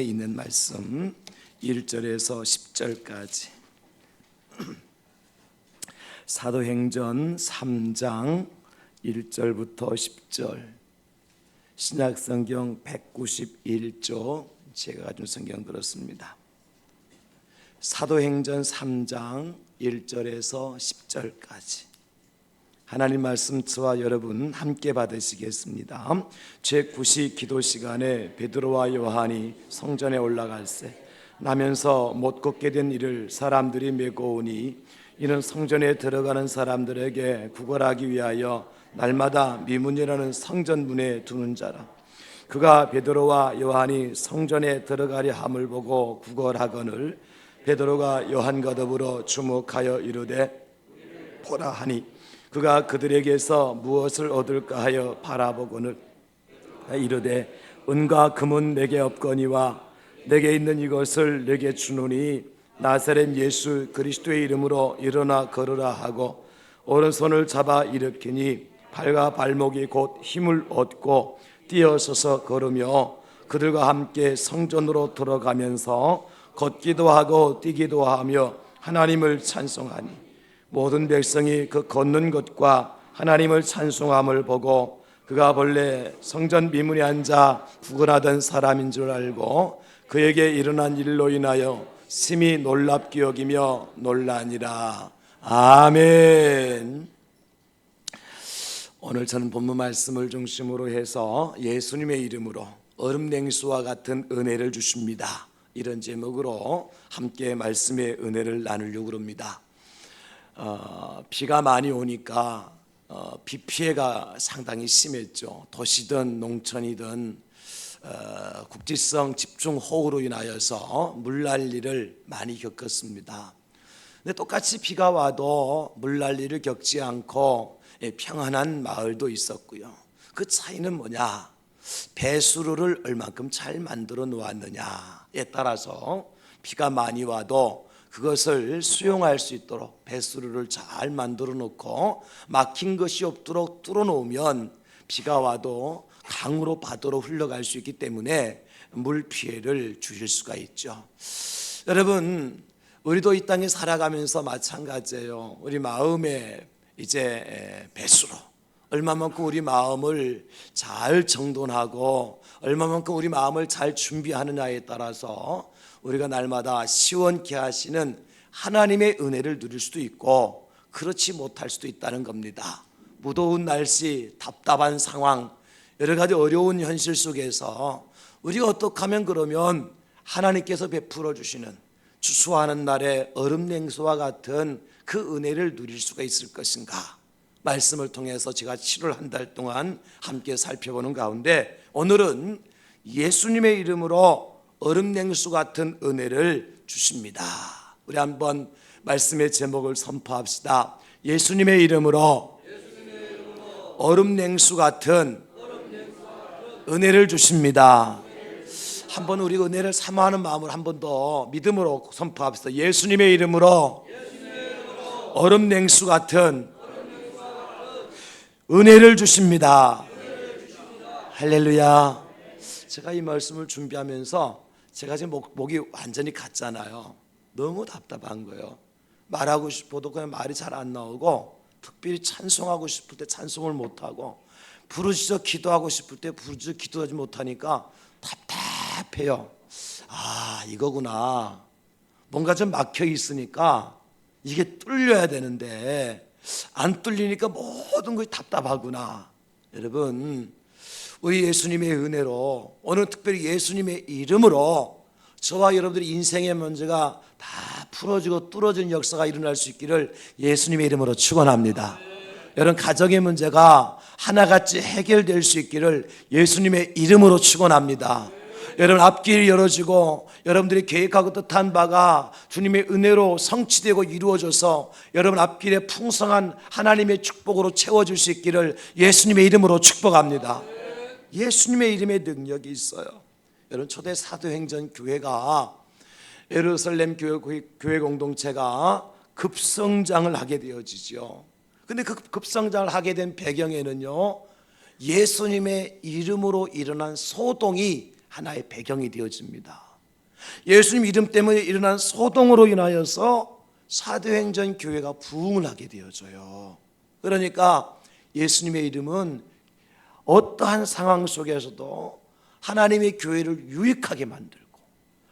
있는 말씀 1절에서 10절까지 사도행전 3장 1절부터 10절 신약성경 191조 제가 가진 성경 들었습니다. 사도행전 3장 1절에서 10절까지 하나님 말씀 저와 여러분 함께 받으시겠습니다. 제9시 기도 시간에 베드로와 요한이 성전에 올라갈새 나면서 못 걷게 된 이를 사람들이 메고 오니 이는 성전에 들어가는 사람들에게 구걸하기 위하여 날마다 미문이라는 성전 문에 두는 자라. 그가 베드로와 요한이 성전에 들어가려 함을 보고 구걸하거늘 베드로가 요한과 더불어 주목하여 이르되 보라 하니 그가 그들에게서 무엇을 얻을까 하여 바라보고는 이르되 은과 금은 내게 없거니와 내게 있는 이것을 내게 주노니 나사렛 예수 그리스도의 이름으로 일어나 걸으라 하고 오른손을 잡아 일으키니 발과 발목이 곧 힘을 얻고 뛰어서서 걸으며 그들과 함께 성전으로 들어가면서 걷기도 하고 뛰기도 하며 하나님을 찬송하니 모든 백성이 그 걷는 것과 하나님을 찬송함을 보고 그가 본래 성전 미문에 앉아 구걸하던 사람인 줄 알고 그에게 일어난 일로 인하여 심히 놀랍게 여기며 놀라니라. 아멘. 오늘 저는 본문 말씀을 중심으로 해서 예수님의 이름으로 얼음 냉수와 같은 은혜를 주십니다, 이런 제목으로 함께 말씀의 은혜를 나누려고 합니다. 비가 많이 오니까 비 피해가 상당히 심했죠. 도시든 농촌이든 국지성 집중호우로 인하여서 물난리를 많이 겪었습니다. 근데 똑같이 비가 와도 물난리를 겪지 않고 평안한 마을도 있었고요. 그 차이는 뭐냐? 배수로를 얼만큼 잘 만들어 놓았느냐에 따라서 비가 많이 와도 그것을 수용할 수 있도록 배수로를 잘 만들어 놓고 막힌 것이 없도록 뚫어 놓으면 비가 와도 강으로 바다로 흘러갈 수 있기 때문에 물 피해를 줄일 수가 있죠. 여러분, 우리도 이 땅에 살아가면서 마찬가지예요. 우리 마음의 이제 배수로, 얼마만큼 우리 마음을 잘 정돈하고 얼마만큼 우리 마음을 잘 준비하느냐에 따라서 우리가 날마다 시원케 하시는 하나님의 은혜를 누릴 수도 있고 그렇지 못할 수도 있다는 겁니다. 무더운 날씨, 답답한 상황, 여러 가지 어려운 현실 속에서 우리가 어떻게 하면 그러면 하나님께서 베풀어 주시는 추수하는 날의 얼음 냉수와 같은 그 은혜를 누릴 수가 있을 것인가? 말씀을 통해서 제가 7월 한 달 동안 함께 살펴보는 가운데 오늘은 예수님의 이름으로 얼음 냉수 같은 은혜를 주십니다. 우리 한번 말씀의 제목을 선포합시다. 예수님의 이름으로 얼음 냉수 같은 은혜를 주십니다. 한번 우리 은혜를 사모하는 마음으로 한 번 더 믿음으로 선포합시다. 예수님의 이름으로 얼음 냉수 같은 은혜를 주십니다. 할렐루야. 제가 이 말씀을 준비하면서 제가 지금 목이 완전히 갔잖아요. 너무 답답한 거예요. 말하고 싶어도 그냥 말이 잘 안 나오고, 특별히 찬송하고 싶을 때 찬송을 못하고, 부르짖어 기도하고 싶을 때 부르짖어 기도하지 못하니까 답답해요. 아, 이거구나. 뭔가 좀 막혀 있으니까 이게 뚫려야 되는데 안 뚫리니까 모든 것이 답답하구나. 여러분, 우리 예수님의 은혜로 오늘 특별히 예수님의 이름으로 저와 여러분들의 인생의 문제가 다 풀어지고 뚫어지는 역사가 일어날 수 있기를 예수님의 이름으로 축원합니다. 여러분, 가정의 문제가 하나같이 해결될 수 있기를 예수님의 이름으로 축원합니다. 여러분, 앞길이 열어지고 여러분들이 계획하고 뜻한 바가 주님의 은혜로 성취되고 이루어져서 여러분 앞길에 풍성한 하나님의 축복으로 채워질 수 있기를 예수님의 이름으로 축복합니다. 예수님의 이름에 능력이 있어요. 여러분, 초대 사도행전 교회가 예루살렘 교회 공동체가 급성장을 하게 되어지죠. 근데 그 급성장을 하게 된 배경에는요, 예수님의 이름으로 일어난 소동이 하나의 배경이 되어집니다. 예수님 이름 때문에 일어난 소동으로 인하여서 사도행전 교회가 부흥을 하게 되어져요. 그러니까 예수님의 이름은 어떠한 상황 속에서도 하나님의 교회를 유익하게 만들고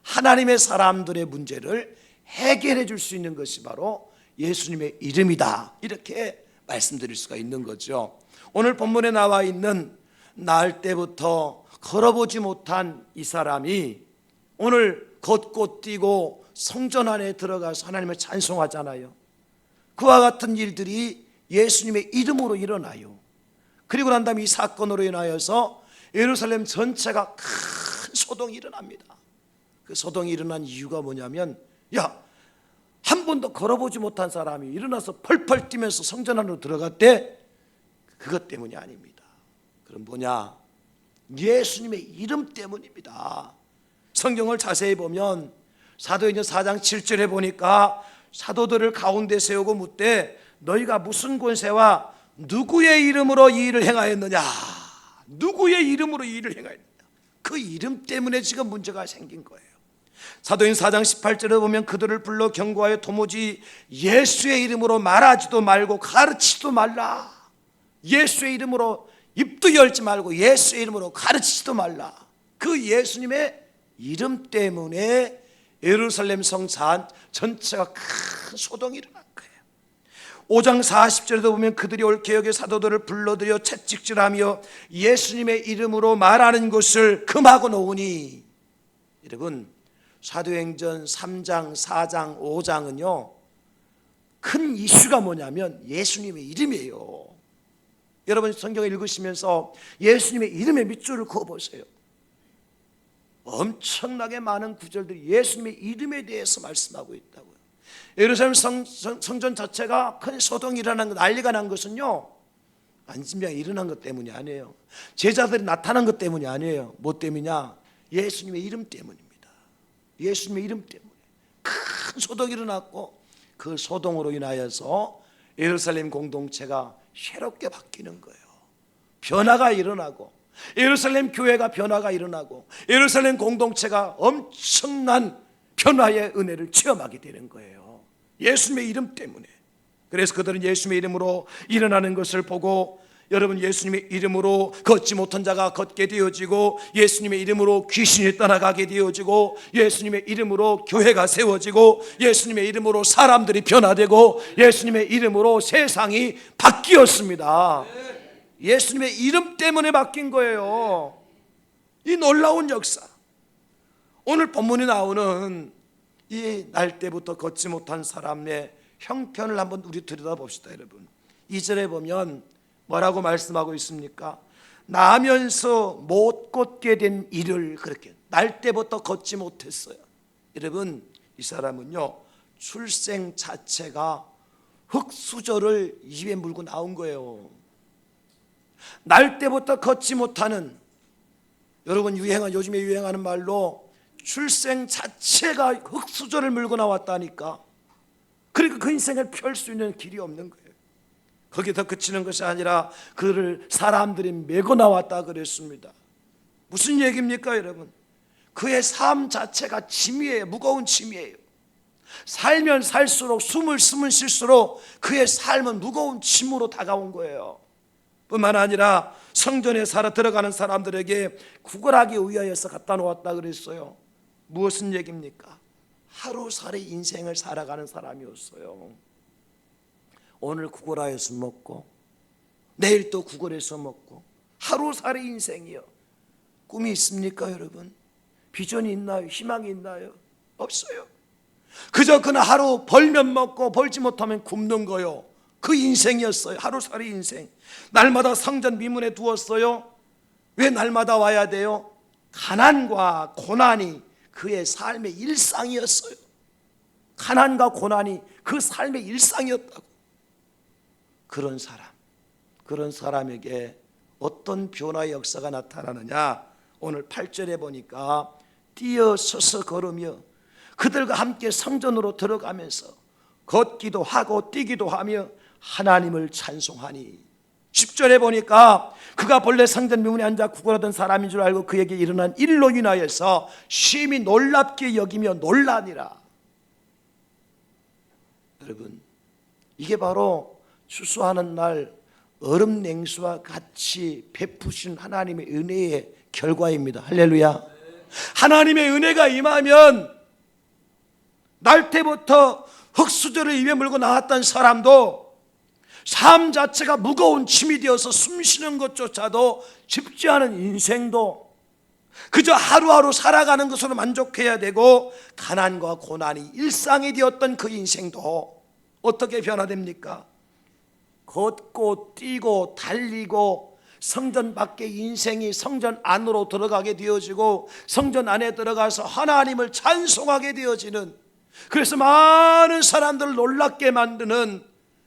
하나님의 사람들의 문제를 해결해 줄 수 있는 것이 바로 예수님의 이름이다, 이렇게 말씀드릴 수가 있는 거죠. 오늘 본문에 나와 있는 날 때부터 걸어보지 못한 이 사람이 오늘 걷고 뛰고 성전 안에 들어가서 하나님을 찬송하잖아요. 그와 같은 일들이 예수님의 이름으로 일어나요. 그리고 난 다음에 이 사건으로 인하여서 예루살렘 전체가 큰 소동이 일어납니다. 그 소동이 일어난 이유가 뭐냐면, 한 번도 걸어보지 못한 사람이 일어나서 펄펄 뛰면서 성전 안으로 들어갔대. 그것 때문이 아닙니다. 그럼 뭐냐? 예수님의 이름 때문입니다. 성경을 자세히 보면 사도행전 4장 7절에 보니까 사도들을 가운데 세우고 묻되 너희가 무슨 권세와 누구의 이름으로 이 일을 행하였느냐? 누구의 이름으로 이 일을 행하였느냐? 그 이름 때문에 지금 문제가 생긴 거예요. 사도행전 4장 18절에 보면 그들을 불러 경고하여 도무지 예수의 이름으로 말하지도 말고 가르치지도 말라. 예수의 이름으로 입도 열지 말고 예수의 이름으로 가르치지도 말라. 그 예수님의 이름 때문에 예루살렘 성 전체가 큰 소동이 일어난 거예요. 5장 40절에도 보면 그들이 옳게 여겨 사도들을 불러들여 채찍질하며 예수님의 이름으로 말하는 것을 금하고 놓으니. 여러분, 사도행전 3장, 4장, 5장은요 큰 이슈가 뭐냐면 예수님의 이름이에요. 여러분 성경을 읽으시면서 예수님의 이름에 밑줄을 그어보세요. 엄청나게 많은 구절들이 예수님의 이름에 대해서 말씀하고 있다고요. 예루살렘 성전 자체가 큰 소동이 일어난 것, 난리가 난 것은요 안진병이 일어난 것 때문이 아니에요. 제자들이 나타난 것 때문이 아니에요. 뭐 때문이냐? 예수님의 이름 때문입니다. 예수님의 이름 때문에 큰 소동이 일어났고 그 소동으로 인하여서 예루살렘 공동체가 새롭게 바뀌는 거예요. 변화가 일어나고 예루살렘 교회가 변화가 일어나고 예루살렘 공동체가 엄청난 변화의 은혜를 체험하게 되는 거예요. 예수님의 이름 때문에. 그래서 그들은 예수님의 이름으로 일어나는 것을 보고, 여러분 예수님의 이름으로 걷지 못한 자가 걷게 되어지고 예수님의 이름으로 귀신이 떠나가게 되어지고 예수님의 이름으로 교회가 세워지고 예수님의 이름으로 사람들이 변화되고 예수님의 이름으로 세상이 바뀌었습니다. 예수님의 이름 때문에 바뀐 거예요. 이 놀라운 역사. 오늘 본문에 나오는 이 날 때부터 걷지 못한 사람의 형편을 한번 우리 들여다봅시다. 여러분 2절에 보면 뭐라고 말씀하고 있습니까? 나면서 못 걷게 된 이를, 그렇게 날 때부터 걷지 못했어요. 여러분 이 사람은요 출생 자체가 흙수저를 입에 물고 나온 거예요. 날 때부터 걷지 못하는, 여러분 요즘에 유행하는 말로 출생 자체가 흙수저를 물고 나왔다니까. 그러니까 그 인생을 펼 수 있는 길이 없는 거예요. 거기서 그치는 것이 아니라 그를 사람들이 메고 나왔다 그랬습니다. 무슨 얘기입니까 여러분? 그의 삶 자체가 짐이에요. 무거운 짐이에요. 살면 살수록 숨을 쉴수록 그의 삶은 무거운 짐으로 다가온 거예요. 뿐만 아니라 성전에 들어가는 사람들에게 구걸하기 위하여서 갖다 놓았다 그랬어요. 무엇은 얘기입니까? 하루살이 인생을 살아가는 사람이었어요. 오늘 구걸하여서 먹고 내일 또 구걸해서 먹고 하루살이 인생이요. 꿈이 있습니까 여러분? 비전이 있나요? 희망이 있나요? 없어요. 그저 그날 하루 벌면 먹고 벌지 못하면 굶는 거요. 그 인생이었어요. 하루살이 인생. 날마다 성전 미문에 두었어요. 왜 날마다 와야 돼요? 가난과 고난이 그의 삶의 일상이었어요. 가난과 고난이 그 삶의 일상이었다고. 그런 사람에게 어떤 변화의 역사가 나타나느냐? 오늘 8절에 보니까 뛰어서서 걸으며 그들과 함께 성전으로 들어가면서 걷기도 하고 뛰기도 하며 하나님을 찬송하니. 10절에 보니까 그가 본래 상전 명문에 앉아 구걸하던 사람인 줄 알고 그에게 일어난 일로 인하여서 심히 놀랍게 여기며 놀라니라. 여러분, 이게 바로 추수하는 날 얼음 냉수와 같이 베푸신 하나님의 은혜의 결과입니다. 할렐루야. 하나님의 은혜가 임하면 날 때부터 흙수저를 입에 물고 나왔던 사람도 삶 자체가 무거운 짐이 되어서 숨쉬는 것조차도 쉽지 않은 인생도 그저 하루하루 살아가는 것으로 만족해야 되고 가난과 고난이 일상이 되었던 그 인생도 어떻게 변화됩니까? 걷고 뛰고 달리고 성전 밖의 인생이 성전 안으로 들어가게 되어지고 성전 안에 들어가서 하나님을 찬송하게 되어지는, 그래서 많은 사람들을 놀랍게 만드는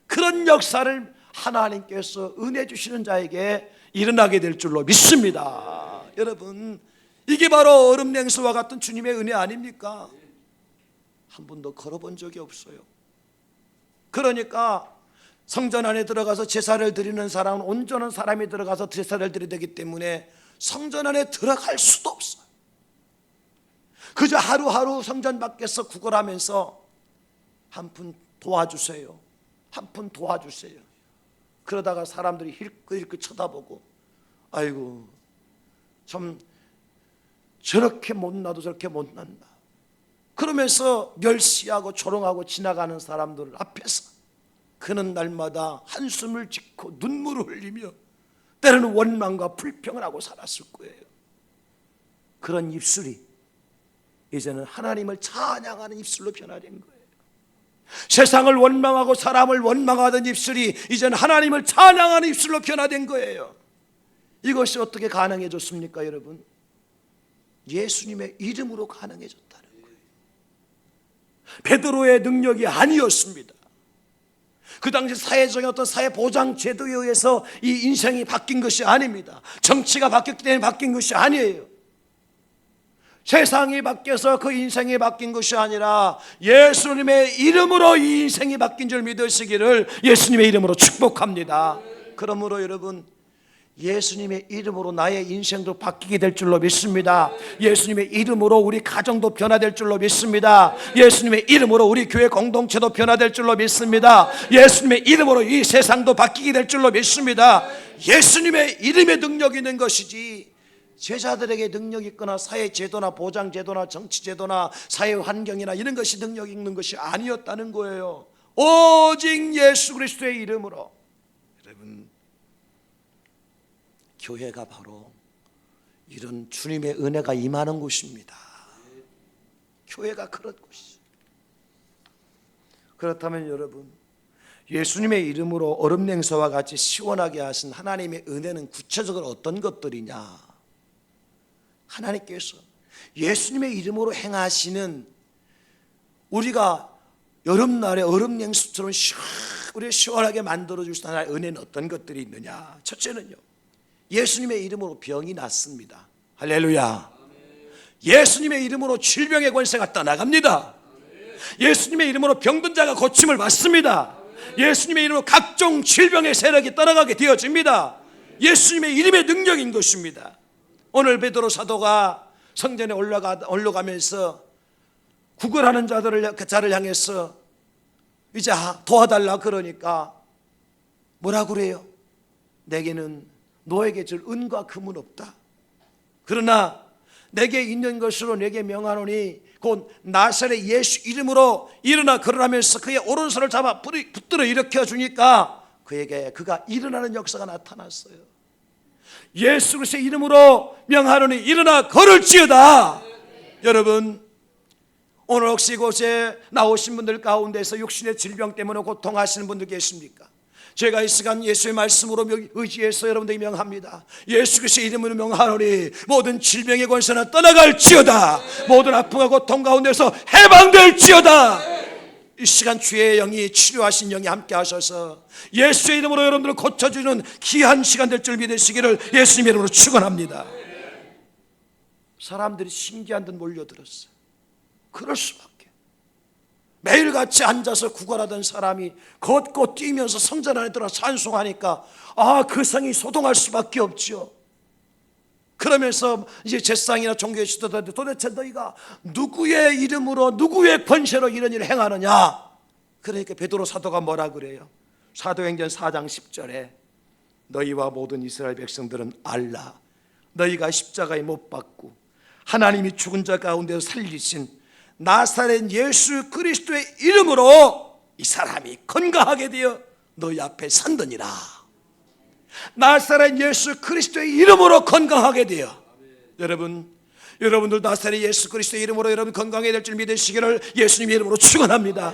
그런 역사를 하나님께서 은혜 주시는 자에게 일어나게 될 줄로 믿습니다. 여러분, 이게 바로 얼음 냉수와 같은 주님의 은혜 아닙니까? 한 번도 걸어본 적이 없어요. 그러니까 성전 안에 들어가서 제사를 드리는 사람은 온전한 사람이 들어가서 제사를 드려야 되기 때문에 성전 안에 들어갈 수도 없어요. 그저 하루하루 성전 밖에서 구걸하면서 한 푼 도와주세요, 한 푼 도와주세요. 그러다가 사람들이 힐끗힐끗 쳐다보고, 아이고 참 저렇게 못나도 저렇게 못난다 그러면서 멸시하고 조롱하고 지나가는 사람들 앞에서 그는 날마다 한숨을 짓고 눈물을 흘리며 때로는 원망과 불평을 하고 살았을 거예요. 그런 입술이 이제는 하나님을 찬양하는 입술로 변화된 거예요. 세상을 원망하고 사람을 원망하던 입술이 이제는 하나님을 찬양하는 입술로 변화된 거예요. 이것이 어떻게 가능해졌습니까, 여러분? 예수님의 이름으로 가능해졌다는 거예요. 베드로의 능력이 아니었습니다. 그 당시 사회적인 어떤 사회 보장 제도에 의해서 이 인생이 바뀐 것이 아닙니다. 정치가 바뀌었기 때문에 바뀐 것이 아니에요. 세상이 바뀌어서 그 인생이 바뀐 것이 아니라 예수님의 이름으로 이 인생이 바뀐 줄 믿으시기를 예수님의 이름으로 축복합니다. 그러므로 여러분, 예수님의 이름으로 나의 인생도 바뀌게 될 줄로 믿습니다. 예수님의 이름으로 우리 가정도 변화될 줄로 믿습니다. 예수님의 이름으로 우리 교회 공동체도 변화될 줄로 믿습니다. 예수님의 이름으로 이 세상도 바뀌게 될 줄로 믿습니다. 예수님의 이름에 능력이 있는 것이지 제자들에게 능력이 있거나 사회 제도나 보장 제도나 정치 제도나 사회 환경이나 이런 것이 능력이 있는 것이 아니었다는 거예요. 오직 예수 그리스도의 이름으로. 여러분, 교회가 바로 이런 주님의 은혜가 임하는 곳입니다. 교회가 그런 곳이죠. 그렇다면 여러분, 예수님의 이름으로 얼음 냉수와 같이 시원하게 하신 하나님의 은혜는 구체적으로 어떤 것들이냐? 하나님께서 예수님의 이름으로 행하시는, 우리가 여름날에 얼음 냉수처럼 우리 시원하게 만들어주신 하나님의 은혜는 어떤 것들이 있느냐? 첫째는요, 예수님의 이름으로 병이 낫습니다. 할렐루야. 예수님의 이름으로 질병의 권세가 떠나갑니다. 예수님의 이름으로 병든 자가 고침을 받습니다. 예수님의 이름으로 각종 질병의 세력이 떠나가게 되어집니다. 예수님의 이름의 능력인 것입니다. 오늘 베드로 사도가 성전에 올라가면서 구걸하는 자를 향해서 이제 도와달라 그러니까 뭐라 그래요? 내게는 너에게 줄 은과 금은 없다. 그러나 내게 있는 것으로 내게 명하노니 곧 나사렛 예수 이름으로 일어나 걸으라면서 그의 오른손을 잡아 붙들어 일으켜 주니까 그가 일어나는 역사가 나타났어요. 예수 그리스도의 이름으로 명하노니 일어나 걸을지어다. 여러분, 오늘 혹시 이곳에 나오신 분들 가운데서 육신의 질병 때문에 고통하시는 분들 계십니까? 제가 이 시간 예수의 말씀으로 의지해서 여러분들이 명합니다. 예수 그리스도의 이름으로 명하노니 모든 질병의 권세는 떠나갈지어다. 모든 아픔과 고통 가운데서 해방될지어다. 이 시간 주의 영이, 치료하신 영이 함께 하셔서 예수의 이름으로 여러분들을 고쳐주는 귀한 시간 될 줄 믿으시기를 예수님의 이름으로 축원합니다. 사람들이 신기한 듯 몰려들었어요. 그럴 수밖에. 매일같이 앉아서 구걸하던 사람이 걷고 뛰면서 성전 안에 들어 찬송하니까 그 성이 소동할 수밖에 없죠. 그러면서 이제 제사장이나 종교의 지도자들, 도대체 너희가 누구의 이름으로 누구의 권세로 이런 일을 행하느냐. 그러니까 베드로 사도가 뭐라 그래요? 사도행전 4장 10절에 너희와 모든 이스라엘 백성들은 알라. 너희가 십자가에 못 박고 하나님이 죽은 자 가운데서 살리신 나사렛 예수 그리스도의 이름으로 이 사람이 건강하게 되어 너희 앞에 선더니라. 나사렛 예수 그리스도의 이름으로 건강하게 되어. 여러분들 나사렛 예수 그리스도의 이름으로 여러분 건강해야 될 줄 믿으시기를 예수님의 이름으로 축원합니다.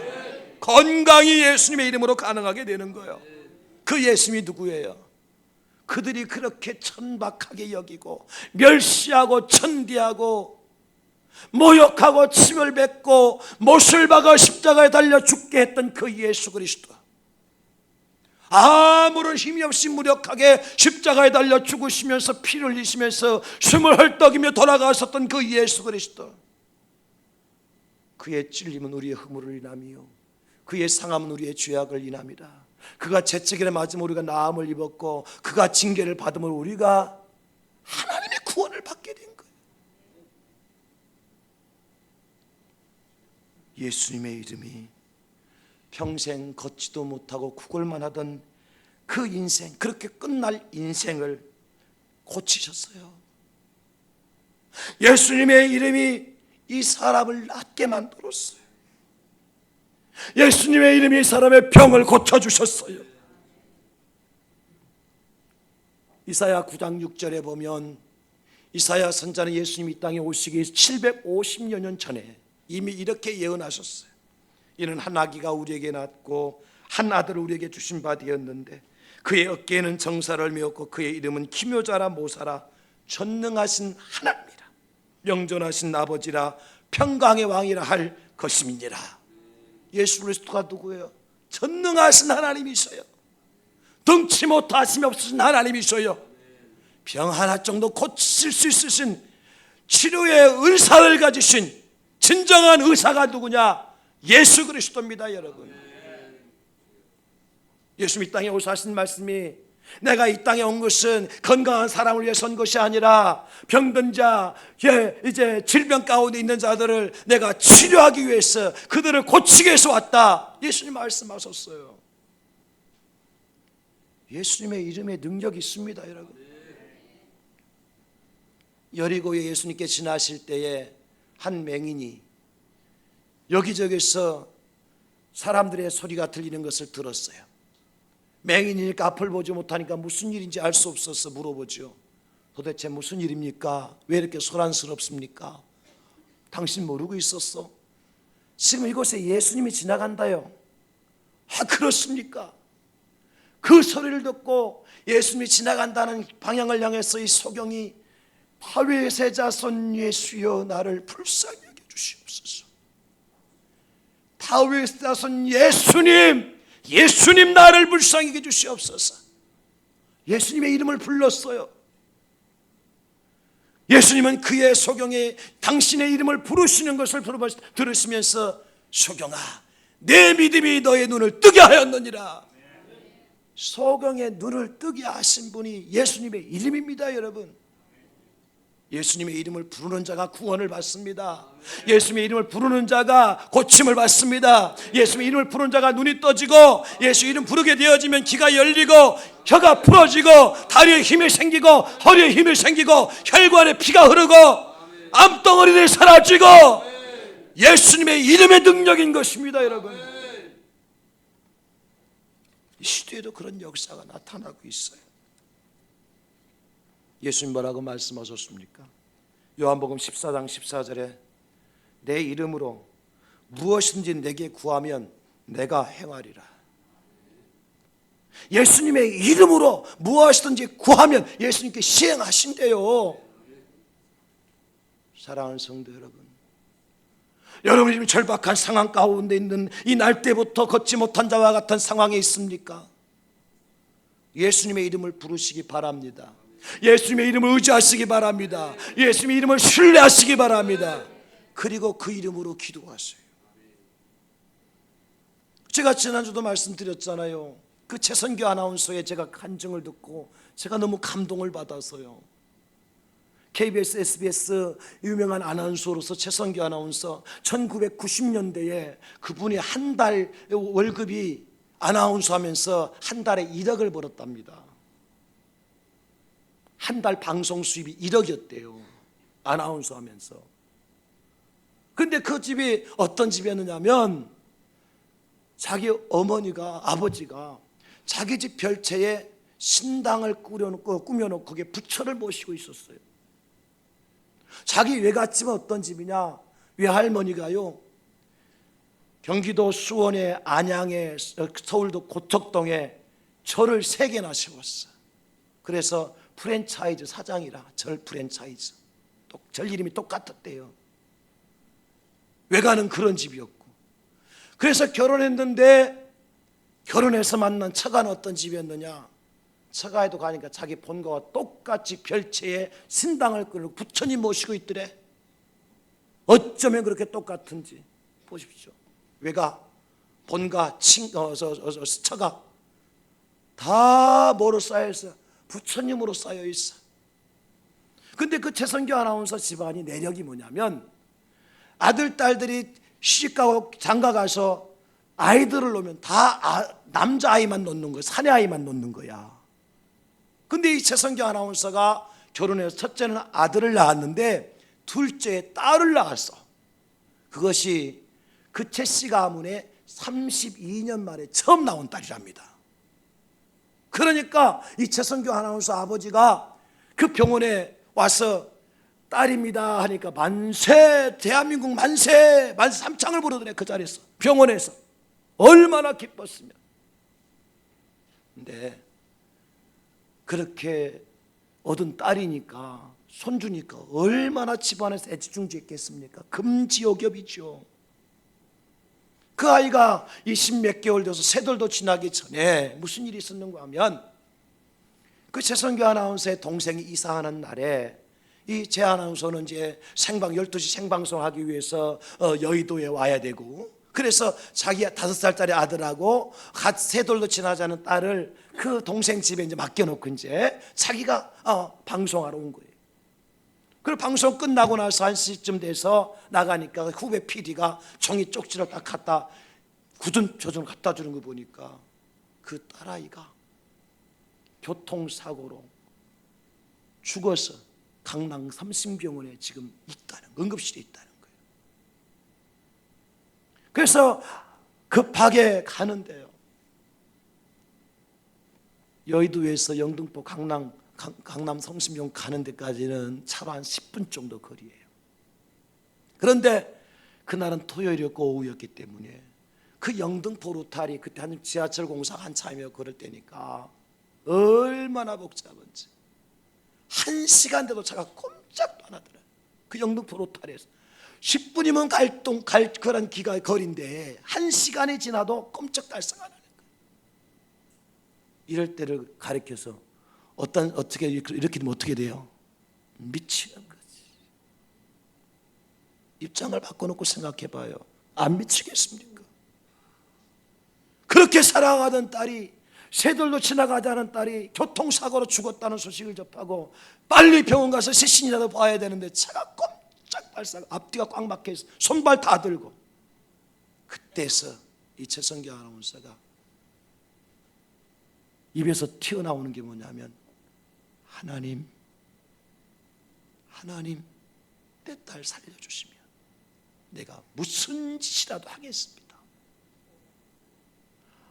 건강이 예수님의 이름으로 가능하게 되는 거예요. 그 예수님이 누구예요? 그들이 그렇게 천박하게 여기고 멸시하고 천대하고 모욕하고 침을 뱉고 못을 박아 십자가에 달려 죽게 했던 그 예수 그리스도, 아무런 힘이 없이 무력하게 십자가에 달려 죽으시면서 피를 흘리시면서 숨을 헐떡이며 돌아가셨던 그 예수 그리스도, 그의 찔림은 우리의 허물을 인하며 그의 상함은 우리의 죄악을 인합니다. 그가 채찍에 맞으면 우리가 나음을 입었고 그가 징계를 받으면 우리가 하나님의 구원을 받게 된 거예요. 예수님의 이름이 평생 걷지도 못하고 구걸만 하던 그 인생, 그렇게 끝날 인생을 고치셨어요. 예수님의 이름이 이 사람을 낫게 만들었어요. 예수님의 이름이 이 사람의 병을 고쳐주셨어요. 이사야 9장 6절에 보면 이사야 선자는 예수님이 이 땅에 오시기 750여 년 전에 이미 이렇게 예언하셨어요. 이는 한 아기가 우리에게 낳고 한 아들을 우리에게 주신 바 되었는데 그의 어깨에는 정사를 메었고 그의 이름은 기묘자라 모사라 전능하신 하나님이라 영존하신 아버지라 평강의 왕이라 할 것임이니라. 예수 그리스도가 누구예요? 전능하신 하나님이셔요. 등치 못하심이 없으신 하나님이셔요. 병 하나 정도 고칠 수 있으신 치료의 은사를 가지신 진정한 의사가 누구냐? 예수 그리스도입니다. 여러분, 예수님 이 땅에 오셔 하신 말씀이 내가 이 땅에 온 것은 건강한 사람을 위해서 온 것이 아니라 병든 자, 이제 질병 가운데 있는 자들을 내가 치료하기 위해서, 그들을 고치기 위해서 왔다. 예수님 말씀하셨어요. 예수님의 이름에 능력이 있습니다. 여러분, 여리고에 예수님께 지나실 때에 한 맹인이 여기저기서 사람들의 소리가 들리는 것을 들었어요. 맹인이니까 앞을 보지 못하니까 무슨 일인지 알 수 없어서 물어보죠. 도대체 무슨 일입니까? 왜 이렇게 소란스럽습니까? 당신 모르고 있었어? 지금 이곳에 예수님이 지나간다요. 그렇습니까? 그 소리를 듣고 예수님이 지나간다는 방향을 향해서 이 소경이 다윗의 자손 예수여 나를 불쌍히 여겨 주시옵소서. 다윗의 자손 예수님 나를 불쌍히 여겨 주시옵소서. 예수님의 이름을 불렀어요. 예수님은 그의 소경에 당신의 이름을 부르시는 것을 들으시면서 소경아 내 믿음이 너의 눈을 뜨게 하였느니라. 소경의 눈을 뜨게 하신 분이 예수님의 이름입니다. 여러분, 예수님의 이름을 부르는 자가 구원을 받습니다. 예수님의 이름을 부르는 자가 고침을 받습니다. 예수님의 이름을 부르는 자가 눈이 떠지고 예수 이름 부르게 되어지면 귀가 열리고 혀가 풀어지고 다리에 힘이 생기고 허리에 힘이 생기고 혈관에 피가 흐르고 암덩어리들이 사라지고 예수님의 이름의 능력인 것입니다. 여러분, 이 시대에도 그런 역사가 나타나고 있어요. 예수님 뭐라고 말씀하셨습니까? 요한복음 14장 14절에 내 이름으로 무엇인지 내게 구하면 내가 행하리라. 예수님의 이름으로 무엇이든지 구하면 예수님께 시행하신대요. 사랑하는 성도 여러분, 여러분이 지금 절박한 상황 가운데 있는 이 날 때부터 걷지 못한 자와 같은 상황에 있습니까? 예수님의 이름을 부르시기 바랍니다. 예수님의 이름을 의지하시기 바랍니다. 예수님의 이름을 신뢰하시기 바랍니다. 그리고 그 이름으로 기도하세요. 제가 지난주도 말씀드렸잖아요. 그 최선교 아나운서의 제가 간증을 듣고 제가 너무 감동을 받아서요. KBS, SBS 유명한 아나운서로서 최선교 아나운서 1990년대에 그분이 한 달 월급이 아나운서 하면서 한 달에 1억을 벌었답니다. 한 달 방송 수입이 1억이었대요. 아나운서 하면서. 근데 그 집이 어떤 집이었느냐면 자기 어머니가, 아버지가 자기 집 별채에 신당을 꾸며놓고 거기에 부처를 모시고 있었어요. 자기 외갓집은 어떤 집이냐? 외할머니가요, 경기도 수원에, 안양에, 서울도 고척동에 절을 3개나 세웠어요. 그래서 프랜차이즈 사장이라, 절 프랜차이즈. 절 이름이 똑같았대요. 외가는 그런 집이었고, 그래서 결혼했는데 결혼해서 만난 처가는 어떤 집이었느냐? 처가에도 가니까 자기 본가와 똑같이 별채에 신당을 끌고 부처님 모시고 있더래. 어쩌면 그렇게 똑같은지 보십시오. 외가, 본가, 처가 다 뭐로 쌓여 있어요? 부처님으로 쌓여 있어. 근데 그 최선교 아나운서 집안이 내력이 뭐냐면 아들, 딸들이 시집가고 장가가서 아이들을 놓으면 다 남자아이만 놓는 거야. 사내아이만 놓는 거야. 근데 이 최선교 아나운서가 결혼해서 첫째는 아들을 낳았는데 둘째에 딸을 낳았어. 그것이 그 최 씨 가문에 32년 만에 처음 나온 딸이랍니다. 그러니까 이 최선교 아나운서 아버지가 그 병원에 와서 딸입니다 하니까 만세, 대한민국 만세, 만세 삼창을 부르더래. 그 자리에서, 병원에서. 얼마나 기뻤으면. 근데 그렇게 얻은 딸이니까, 손주니까 얼마나 집안에서 애지중지했겠습니까? 금지옥엽이죠. 그 아이가 이 10몇 개월 돼서 세돌도 지나기 전에 무슨 일이 있었는가 하면, 그 최선교 아나운서의 동생이 이사하는 날에 이 제 아나운서는 이제 12시 생방송 하기 위해서 여의도에 와야 되고, 그래서 자기 5살짜리 아들하고 세돌도 지나지 않은 딸을 그 동생 집에 이제 맡겨놓고 이제 자기가 방송하러 온 거예요. 그리고 방송 끝나고 나서 1시쯤 돼서 나가니까 후배 PD가 종이 쪽지를 딱 갖다 굳은 표정을 갖다 주는 거 보니까 그 딸아이가 교통사고로 죽어서 강남 삼심병원에 지금 있다는, 응급실에 있다는 거예요. 그래서 급하게 가는데요, 여의도에서 영등포 강남 성심병원 가는 데까지는 차로 한 10분 정도 거리예요. 그런데 그날은 토요일이었고 오후였기 때문에 그 영등포 로타리, 그때 한 지하철 공사 한참이며 그럴 때니까 얼마나 복잡한지 1시간 돼도 차가 꼼짝도 안 하더라. 그 영등포 로타리에서 10분이면 갈 그런 거리인데 1시간이 지나도 꼼짝달싹 안 하는 거예요. 이럴 때를 가리켜서 어떻게 이렇게 되면 어떻게 돼요? 미치는 거지. 입장을 바꿔놓고 생각해봐요. 안 미치겠습니까? 그렇게 살아가던 딸이, 새들도 지나가지 않은 딸이 교통사고로 죽었다는 소식을 접하고 빨리 병원 가서 시신이라도 봐야 되는데 차가 꼼짝 발작, 앞뒤가 꽉 막혀있어. 손발 다 들고. 그때서 이 최선교 아나운서가 입에서 튀어나오는 게 뭐냐면, 하나님, 내 딸 살려주시면 내가 무슨 짓이라도 하겠습니다.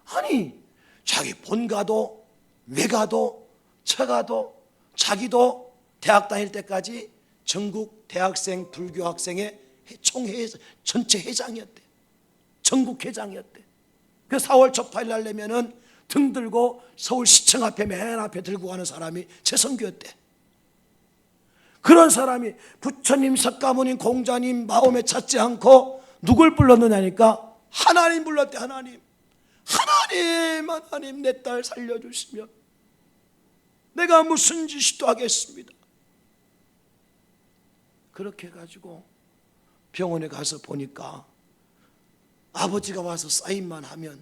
아니, 자기 본가도 외가도 처가도 자기도 대학 다닐 때까지 전국 대학생 불교학생의 전체 회장이었대. 전국 회장이었대. 그 4월 초파일 날려면은 등 들고 서울시청 앞에 맨 앞에 들고 가는 사람이 최선교였대. 그런 사람이 부처님, 석가모님, 공자님 마음에 찾지 않고 누굴 불렀느냐니까 하나님 불렀대. 하나님, 내 딸 살려주시면 내가 무슨 짓도 하겠습니다. 그렇게 해가지고 병원에 가서 보니까 아버지가 와서 사인만 하면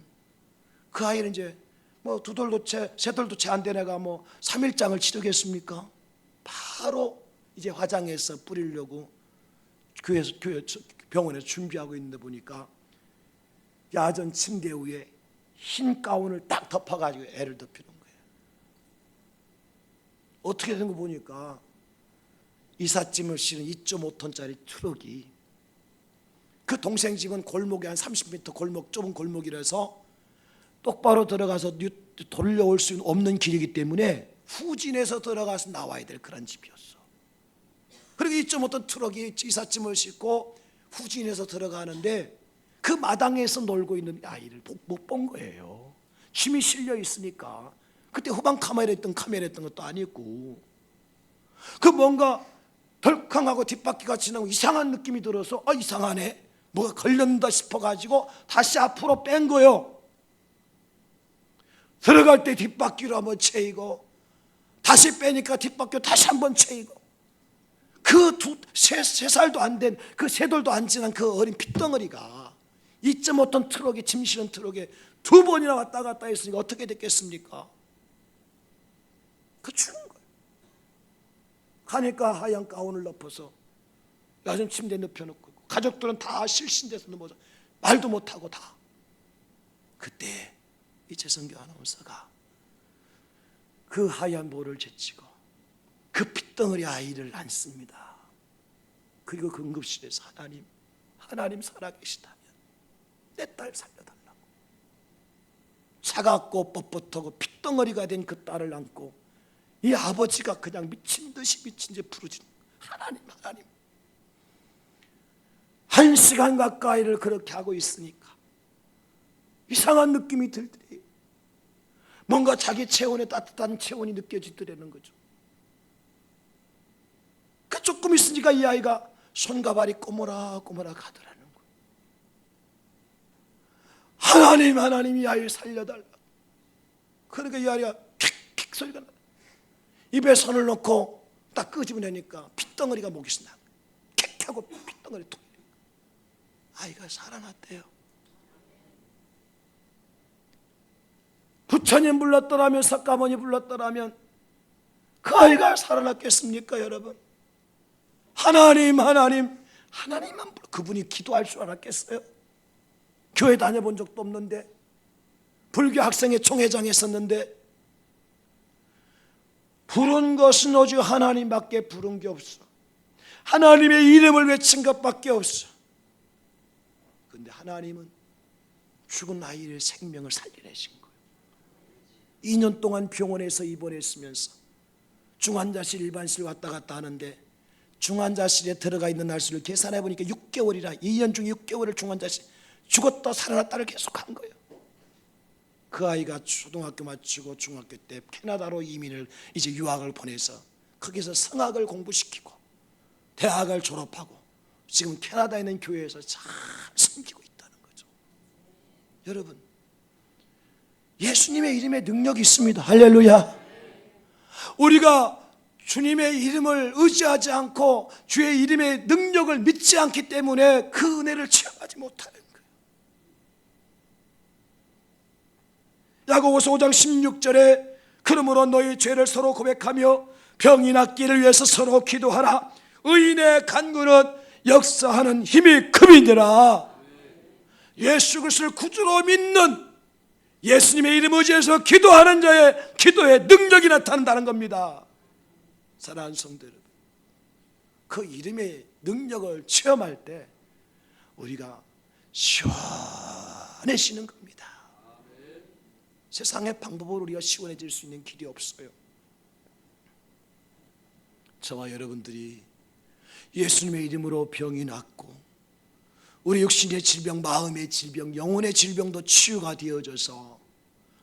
그 아이는 이제 뭐 두 돌도 채, 세 돌도 채 안 된 애가 뭐 3일장을 치르겠습니까? 바로 이제 화장해서 뿌리려고 교회 병원에 준비하고 있는데 보니까 야전 침대 위에 흰 가운을 딱 덮어가지고 애를 덮이는 거예요. 어떻게 된 거 보니까 이삿짐을 실은 2.5톤짜리 트럭이 그 동생 집은 골목이 한 30m 골목, 좁은 골목이라서 똑바로 들어가서 돌려올 수 없는 길이기 때문에 후진해서 들어가서 나와야 될 그런 집이었어. 그리고 2.5톤 트럭이 이삿짐을 싣고 후진해서 들어가는데 그 마당에서 놀고 있는 아이를 못 본 거예요. 짐이 실려 있으니까. 그때 후방 카메라였던 것도 아니고, 그 뭔가 덜컹하고 뒷바퀴가 지나고 이상한 느낌이 들어서 이상하네, 뭐가 걸렸다 싶어가지고 다시 앞으로 뺀 거예요. 들어갈 때 뒷바퀴로 한번 채이고 다시 빼니까 뒷바퀴로 다시 한번 채이고, 그 세 살도 안 된, 그 세 돌도 안 지난 그 어린 핏덩어리가 2.5톤 트럭에, 짐 실은 트럭에 2번이나 왔다 갔다 했으니까 어떻게 됐겠습니까? 그 죽은 거예요. 가니까 하얀 가운을 덮어서 야전 침대에 눕혀놓고, 가족들은 다 실신돼서 넘어져 말도 못하고 다. 그때 이채성교 아나운서가 그 하얀 볼을 제치고 그 핏덩어리 아이를 안습니다. 그리고 그 응급실에서 하나님 살아계시다면 내 딸 살려달라고, 차갑고 뻣뻣하고 핏덩어리가 된 그 딸을 안고 이 아버지가 그냥 미친 듯이 부르짖는, 하나님 1시간 가까이를 그렇게 하고 있으니까 이상한 느낌이 들더니 뭔가 자기 체온에 따뜻한 체온이 느껴지더라는 거죠. 그 조금 있으니까 이 아이가 손과 발이 꼬물락꼬물락 하더라는 거예요. 하나님 이 아이를 살려달라. 그러니까 이 아이가 킥킥 소리가 나. 입에 손을 넣고 딱 끄집어내니까 핏덩어리가 목에서 나. 킥하고 핏덩어리 톡. 아이가 살아났대요. 부처님 불렀더라면, 석가모니 불렀더라면 그 아이가 살아났겠습니까, 여러분? 하나님만 그분이 기도할 줄 알았겠어요? 교회 다녀본 적도 없는데, 불교 학생회 총회장 했었는데, 부른 것은 오직 하나님밖에 부른 게 없어. 하나님의 이름을 외친 것밖에 없어. 그런데 하나님은 죽은 아이의 생명을 살려내신 거예요. 2년 동안 병원에서 입원했으면서 중환자실, 일반실 왔다 갔다 하는데, 중환자실에 들어가 있는 날수를 계산해 보니까 6개월이라, 2년 중 6개월을 중환자실, 죽었다 살아났다를 계속한 거예요. 그 아이가 초등학교 마치고 중학교 때 캐나다로 이민을, 이제 유학을 보내서 거기서 성악을 공부시키고 대학을 졸업하고 지금 캐나다에 있는 교회에서 잘 섬기고 있다는 거죠. 여러분, 예수님의 이름에 능력이 있습니다. 할렐루야. 우리가 주님의 이름을 의지하지 않고 주의 이름의 능력을 믿지 않기 때문에 그 은혜를 체험하지 못하는 거예요. 야고보서 5장 16절에 그러므로 너희 죄를 서로 고백하며 병이 낫기를 위해서 서로 기도하라. 의인의 간구는 역사하는 힘이 크니라. 예수 그리스도를 구주로 믿는, 예수님의 이름 의지해서 기도하는 자의 기도에 능력이 나타난다는 겁니다. 사랑하는 성도 여러분, 그 이름의 능력을 체험할 때 우리가 시원해지는 겁니다. 세상의 방법으로 우리가 시원해질 수 있는 길이 없어요. 저와 여러분들이 예수님의 이름으로 병이 낫고 우리 육신의 질병, 마음의 질병, 영혼의 질병도 치유가 되어져서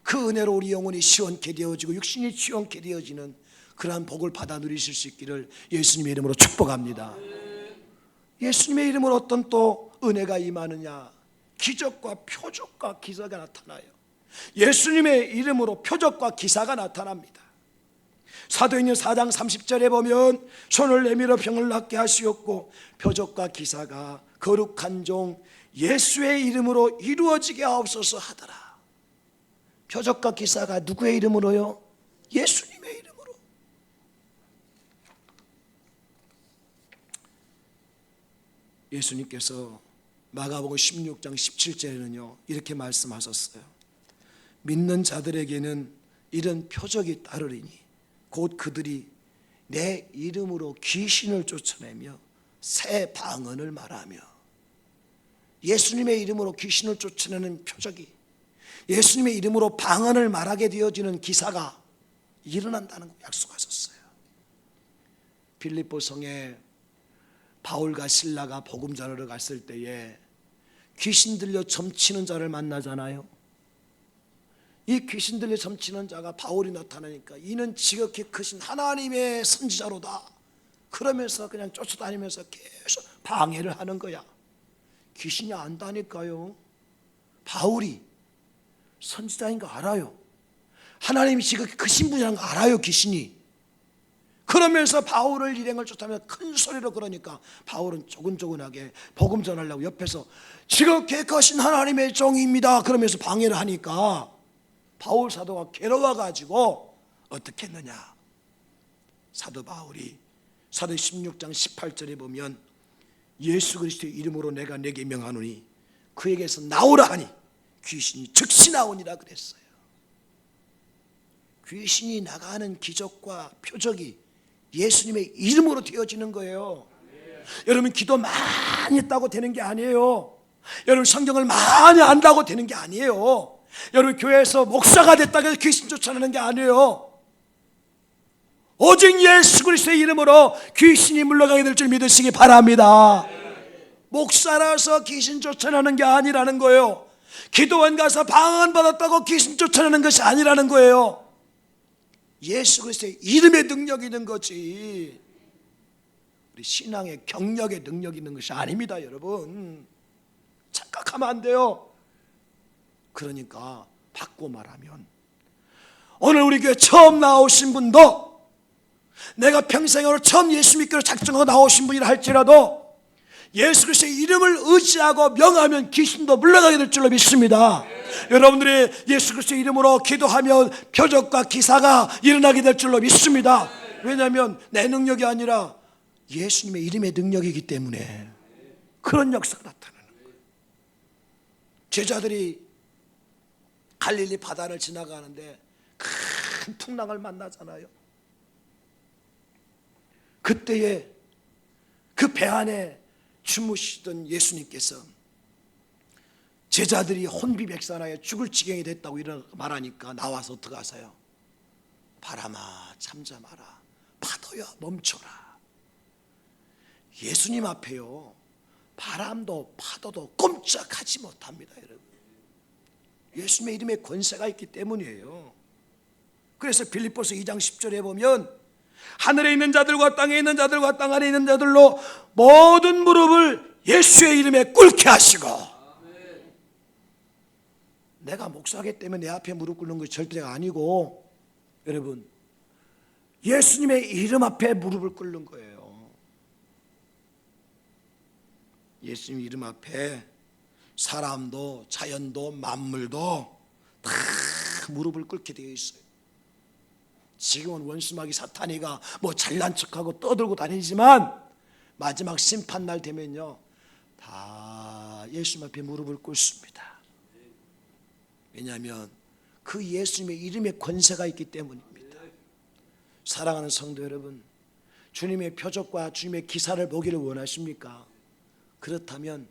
그 은혜로 우리 영혼이 시원케 되어지고 육신이 시원케 되어지는 그러한 복을 받아 누리실 수 있기를 예수님의 이름으로 축복합니다. 예수님의 이름으로 어떤 또 은혜가 임하느냐? 기적과 표적과 기사가 나타나요. 예수님의 이름으로 표적과 기사가 나타납니다. 사도행전 4장 30절에 보면 손을 내밀어 병을 낫게 하시었고 표적과 기사가 거룩한 종 예수의 이름으로 이루어지게 하옵소서 하더라. 표적과 기사가 누구의 이름으로요? 예수님의 이름으로. 예수님께서 마가복음 16장 17절에는요 이렇게 말씀하셨어요. 믿는 자들에게는 이런 표적이 따르리니 곧 그들이 내 이름으로 귀신을 쫓아내며 새 방언을 말하며. 예수님의 이름으로 귀신을 쫓아내는 표적이, 예수님의 이름으로 방언을 말하게 되어지는 기사가 일어난다는 거 약속하셨어요. 빌립보 성에 바울과 실라가 복음 전하러 갔을 때에 귀신 들려 점치는 자를 만나잖아요. 이 귀신 들려 점치는 자가 바울이 나타나니까 이는 지극히 크신 하나님의 선지자로다. 그러면서 그냥 쫓아다니면서 계속 방해를 하는 거야. 귀신이 안다니까요. 바울이 선지자인 거 알아요. 하나님이 지극히 크신 분이라는 거 알아요, 귀신이. 그러면서 바울을 일행을 쫓아면 큰 소리로 그러니까 바울은 조근조근하게 복음 전하려고 옆에서 지극히 크신 하나님의 종입니다 그러면서 방해를 하니까 바울 사도가 괴로워가지고 어떻게 했느냐. 사도 바울이 사도 16장 18절에 보면 예수 그리스도의 이름으로 내가 내게 명하노니 그에게서 나오라 하니 귀신이 즉시 나오니라 그랬어요. 귀신이 나가는 기적과 표적이 예수님의 이름으로 되어지는 거예요. 여러분 기도 많이 했다고 되는 게 아니에요. 여러분 성경을 많이 안다고 되는 게 아니에요. 여러분 교회에서 목사가 됐다고 해서 귀신 쫓아내는 게 아니에요. 오직 예수 그리스도의 이름으로 귀신이 물러가게 될 줄 믿으시기 바랍니다. 목사라서 귀신 쫓아내는 게 아니라는 거예요. 기도원 가서 방언 받았다고 귀신 쫓아내는 것이 아니라는 거예요. 예수 그리스도의 이름의 능력이 있는 거지 우리 신앙의 경력의 능력이 있는 것이 아닙니다. 여러분 착각하면 안 돼요. 그러니까 바꿔 말하면 오늘 우리 교회 처음 나오신 분도 내가 평생으로 처음 예수 믿기로 작정하고 나오신 분이라 할지라도 예수 그리스도의 이름을 의지하고 명하면 귀신도 물러가게 될 줄로 믿습니다. 여러분들이 예수 그리스도의 이름으로 기도하면 표적과 기사가 일어나게 될 줄로 믿습니다. 왜냐하면 내 능력이 아니라 예수님의 이름의 능력이기 때문에 그런 역사가 나타나는 거예요. 제자들이 갈릴리 바다를 지나가는데 큰 풍랑을 만나잖아요. 그때에 그 배 안에 주무시던 예수님께서 제자들이 혼비백산하여 죽을 지경이 됐다고 말하니까 나와서 어떻게 하세요? 바람아 잠잠하라, 파도야 멈춰라. 예수님 앞에요 바람도 파도도 꼼짝하지 못합니다. 여러분 예수님의 이름에 권세가 있기 때문이에요. 그래서 빌립보서 2장 10절에 보면 하늘에 있는 자들과 땅에 있는 자들과 땅 아래 있는 자들로 모든 무릎을 예수의 이름에 꿇게 하시고. 내가 목사하기 때문에 내 앞에 무릎 꿇는 것이 절대가 아니고 여러분 예수님의 이름 앞에 무릎을 꿇는 거예요. 예수님 이름 앞에 사람도 자연도 만물도 다 무릎을 꿇게 되어 있어요. 지금은 원수마귀 사탄이가 뭐 잘난 척하고 떠들고 다니지만 마지막 심판날 되면요 다 예수님 앞에 무릎을 꿇습니다. 왜냐하면 그 예수님의 이름에 권세가 있기 때문입니다. 사랑하는 성도 여러분, 주님의 표적과 주님의 기사를 보기를 원하십니까? 그렇다면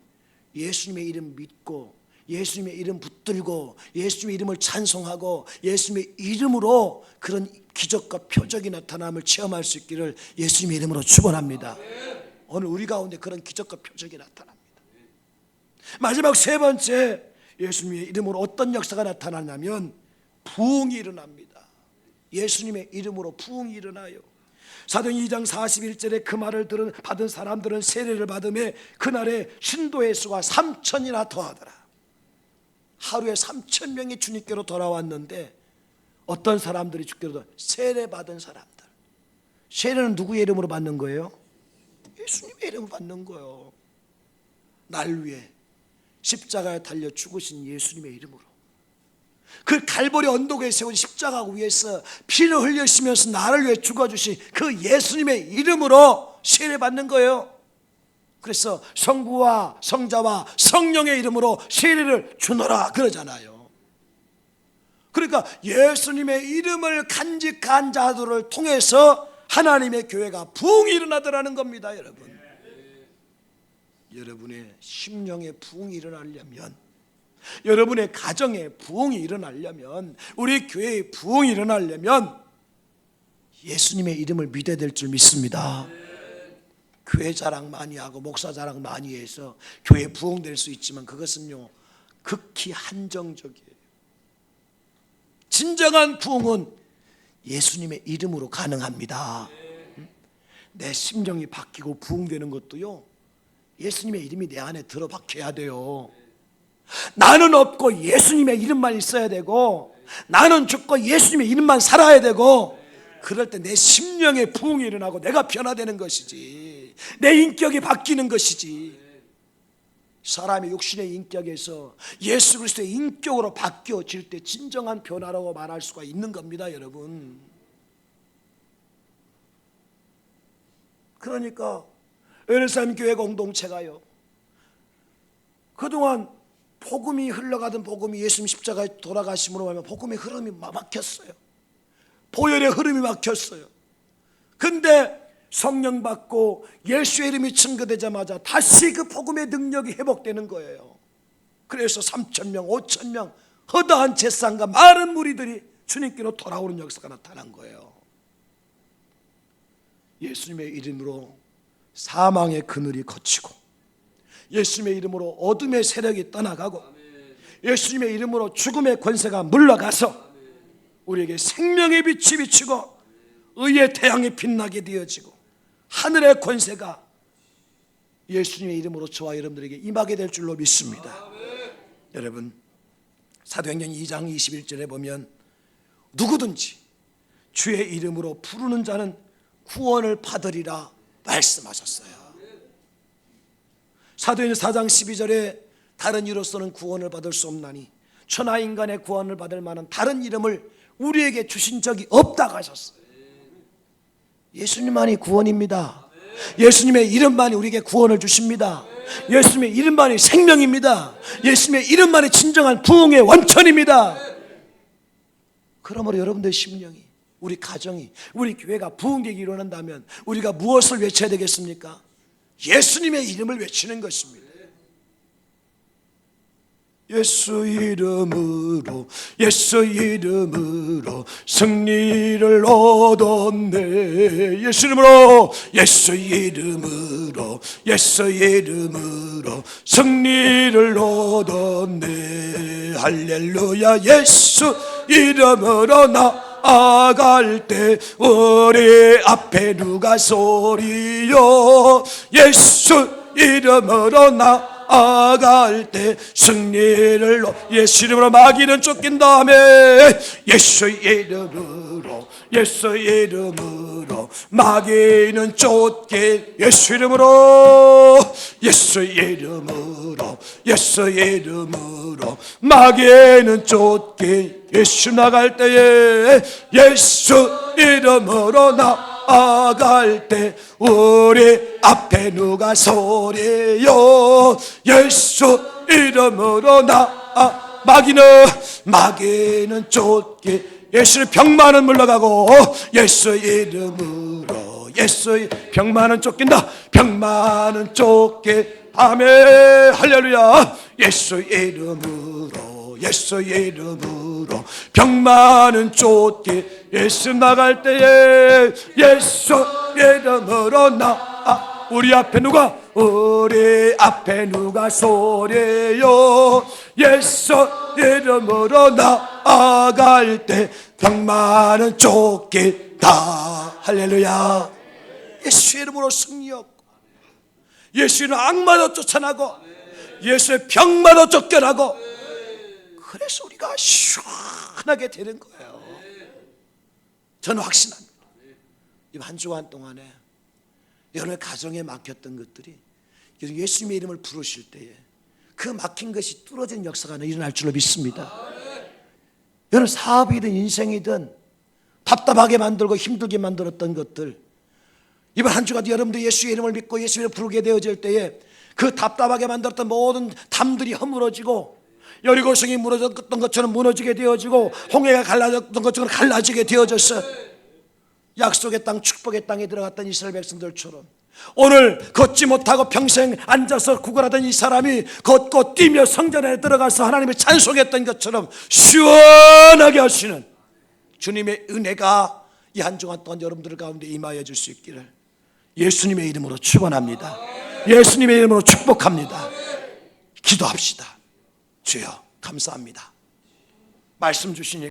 예수님의 이름 믿고 예수님의 이름 붙들고 예수님의 이름을 찬송하고 예수님의 이름으로 그런 기적과 표적이 나타남을 체험할 수 있기를 예수님의 이름으로 축원합니다. 오늘 우리 가운데 그런 기적과 표적이 나타납니다. 마지막 세 번째, 예수님의 이름으로 어떤 역사가 나타나냐면 부흥이 일어납니다. 예수님의 이름으로 부흥이 일어나요. 사도행 2장 41절에 그 말을 받은 사람들은 세례를 받음에 그날에 신도의 수가 3,000이나 더하더라. 하루에 3,000명이 주님께로 돌아왔는데 어떤 사람들이 주께로 세례 받은 사람들. 세례는 누구의 이름으로 받는 거예요? 예수님의 이름으로 받는 거예요. 날 위해 십자가에 달려 죽으신 예수님의 이름으로. 그 갈보리 언덕에 세운 십자가 위에서 피를 흘리시면서 나를 위해 죽어주신 그 예수님의 이름으로 세례받는 거예요. 그래서 성부와 성자와 성령의 이름으로 세례를 주노라 그러잖아요. 그러니까 예수님의 이름을 간직한 자들을 통해서 하나님의 교회가 부흥이 일어나더라는 겁니다. 여러분, 여러분의 심령에 부흥이 일어나려면, 여러분의 가정에 부흥이 일어나려면, 우리 교회에 부흥이 일어나려면 예수님의 이름을 믿어야 될 줄 믿습니다. 교회 자랑 많이 하고 목사 자랑 많이 해서 교회 부흥될 수 있지만 그것은요 극히 한정적이에요. 진정한 부흥은 예수님의 이름으로 가능합니다. 내 심정이 바뀌고 부흥되는 것도요 예수님의 이름이 내 안에 들어박혀야 돼요. 나는 없고 예수님의 이름만 있어야 되고, 나는 죽고 예수님의 이름만 살아야 되고, 그럴 때 내 심령의 부흥이 일어나고 내가 변화되는 것이지, 내 인격이 바뀌는 것이지. 사람의 육신의 인격에서 예수 그리스도의 인격으로 바뀌어질 때 진정한 변화라고 말할 수가 있는 겁니다. 여러분, 그러니까 예루살렘 교회 공동체가요 그동안 복음이 흘러가던 복음이 예수님 십자가에 돌아가심으로 하면 복음의 흐름이 막혔어요. 보혈의 흐름이 막혔어요. 근데 성령 받고 예수의 이름이 증거되자마자 다시 그 복음의 능력이 회복되는 거예요. 그래서 3,000명 5,000명 허다한 제사장과 많은 무리들이 주님께로 돌아오는 역사가 나타난 거예요. 예수님의 이름으로 사망의 그늘이 걷히고, 예수님의 이름으로 어둠의 세력이 떠나가고, 예수님의 이름으로 죽음의 권세가 물러가서 우리에게 생명의 빛이 비치고 의의 태양이 빛나게 되어지고 하늘의 권세가 예수님의 이름으로 저와 여러분들에게 임하게 될 줄로 믿습니다. 여러분, 사도행전 2장 21절에 보면 누구든지 주의 이름으로 부르는 자는 구원을 받으리라 말씀하셨어요. 사도행전 4장 12절에 다른 이로서는 구원을 받을 수 없나니 천하 인간의 구원을 받을 만한 다른 이름을 우리에게 주신 적이 없다고 하셨어요. 예수님만이 구원입니다. 예수님의 이름만이 우리에게 구원을 주십니다. 예수님의 이름만이 생명입니다. 예수님의 이름만이 진정한 부흥의 원천입니다. 그러므로 여러분들의 심령이, 우리 가정이, 우리 교회가 부흥되기 일어난다면 우리가 무엇을 외쳐야 되겠습니까? 예수님의 이름을 외치는 것입니다. 예수 이름으로, 예수 이름으로 승리를 얻었네. 예수 이름으로, 예수 이름으로, 예수 이름으로 승리를 얻었네. 할렐루야. 예수 이름으로 나아갈 때 우리 앞에 누가 소리요. 예수 이름으로 나아갈 때 승리를 예수 이름으로 마귀는 쫓긴 다음에 예수 이름으로, 예수 이름으로 마귀는 쫓게. 예수 이름으로, 예수 이름으로, 예수 이름으로 마귀는 쫓게. 예수 나갈 때에 예수 이름으로 나아갈 때 우리 앞에 누가 소리요. 예수 이름으로 마귀는 쫓게. 예수 병만은 물러가고 예수 이름으로, 예수 병만은 쫓긴다. 병만은 쫓게. 아멘. 할렐루야. 예수 이름으로, 예수 이름으로 병만은 쫓게. 예수 나갈 때에 예수 이름으로 우리 앞에 누가, 우리 앞에 누가 소리요. 예수 이름으로 나아갈 때 병만은 쫓긴다. 할렐루야. 예수 이름으로 승리하고, 예수는 악마도 쫓아나고, 예수의 병마도 쫓겨나고, 그래서 우리가 시원하게 되는 거예요. 저는 확신합니다. 이 한 주간 동안에 여러분의 가정에 막혔던 것들이 예수님의 이름을 부르실 때에 그 막힌 것이 뚫어지는 역사가 일어날 줄로 믿습니다. 여러분, 사업이든 인생이든 답답하게 만들고 힘들게 만들었던 것들, 이번 한 주간 여러분들 예수의 이름을 믿고 예수의 이름을 부르게 되어질 때에 그 답답하게 만들었던 모든 담들이 허물어지고, 여리고성이 무너졌던 것처럼 무너지게 되어지고, 홍해가 갈라졌던 것처럼 갈라지게 되어졌어. 약속의 땅, 축복의 땅에 들어갔던 이스라엘 백성들처럼 오늘 걷지 못하고 평생 앉아서 구걸하던 이 사람이 걷고 뛰며 성전에 들어가서 하나님을 찬송했던 것처럼 시원하게 하시는 주님의 은혜가 이 한 주간 동안 여러분들 가운데 임하여 줄 수 있기를 예수님의 이름으로 축원합니다. 예수님의 이름으로 축복합니다. 기도합시다. 주여 감사합니다. 말씀 주시니